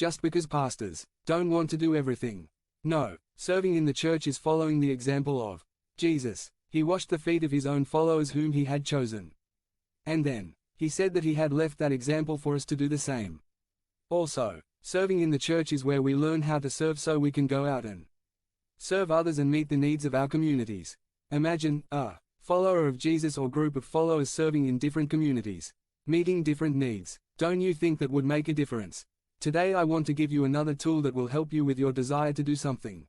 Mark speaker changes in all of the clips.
Speaker 1: just because pastors don't want to do everything. No, serving in the church is following the example of Jesus. He washed the feet of his own followers whom he had chosen. And then, he said that he had left that example for us to do the same. Also, serving in the church is where we learn how to serve so we can go out and serve others and meet the needs of our communities. Imagine a follower of Jesus or group of followers serving in different communities, meeting different needs. Don't you think that would make a difference? Today I want to give you another tool that will help you with your desire to do something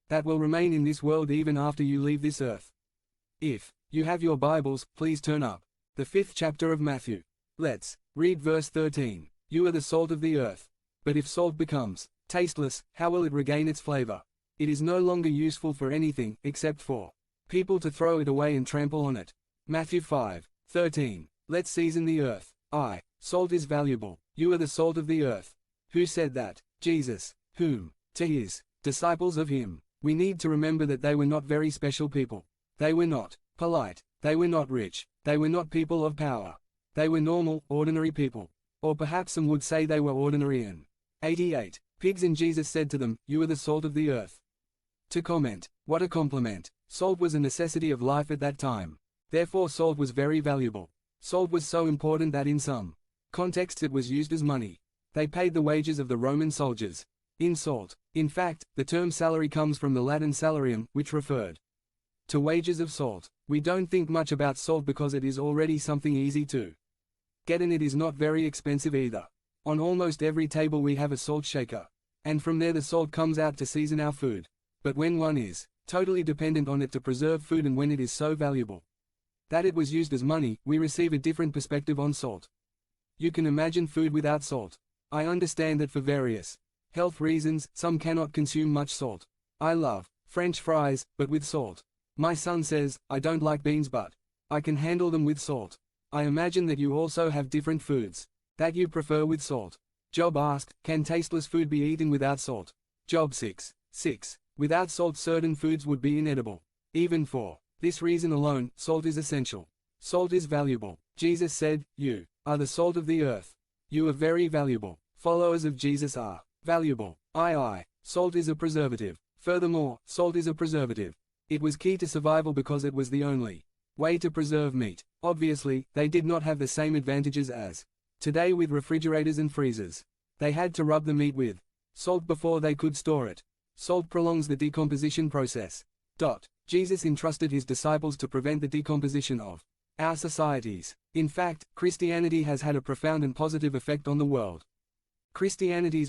Speaker 1: that will remain in this world even after you leave this earth. If you have your Bibles, please turn up the 5th chapter of Matthew. Let's read verse 13. You are the salt of the earth. But if salt becomes tasteless, how will it regain its flavor? It is no longer useful for anything, except for people to throw it away and trample on it. Matthew 5:13. Let's season the earth. Salt is valuable. You are the salt of the earth. Who said that? Jesus. Whom? To his disciples of him. We need to remember that they were not very special people. They were not polite. They were not rich. They were not people of power. They were normal, ordinary people. Or perhaps some would say they were ordinary and 88 pigs, and Jesus said to them, "You are the salt of the earth." To comment, what a compliment. Salt was a necessity of life at that time. Therefore salt was very valuable. Salt was so important that in some contexts it was used as money. They paid the wages of the Roman soldiers in salt. In fact, the term salary comes from the Latin salarium, which referred to wages of salt. We don't think much about salt because it is already something easy to get, and it is not very expensive either. On almost every table we have a salt shaker, and from there the salt comes out to season our food. But when one is totally dependent on it to preserve food, and when it is so valuable that it was used as money, we receive a different perspective on salt. You can imagine food without salt. I understand that for various health reasons, some cannot consume much salt. I love French fries, but with salt. My son says, I don't like beans, but I can handle them with salt. I imagine that you also have different foods that you prefer with salt. Job asked, can tasteless food be eaten without salt? Job 6:6. Without salt certain foods would be inedible. Even for this reason alone, salt is essential. Salt is valuable. Jesus said, you are the salt of the earth. You are very valuable. Followers of Jesus are valuable. Salt is a preservative. Furthermore, salt is a preservative. It was key to survival because it was the only way to preserve meat. Obviously, they did not have the same advantages as today with refrigerators and freezers. They had to rub the meat with salt before they could store it. Salt prolongs the decomposition process. Jesus entrusted his disciples to prevent the decomposition of our societies. In fact, Christianity has had a profound and positive effect on the world. Christianity's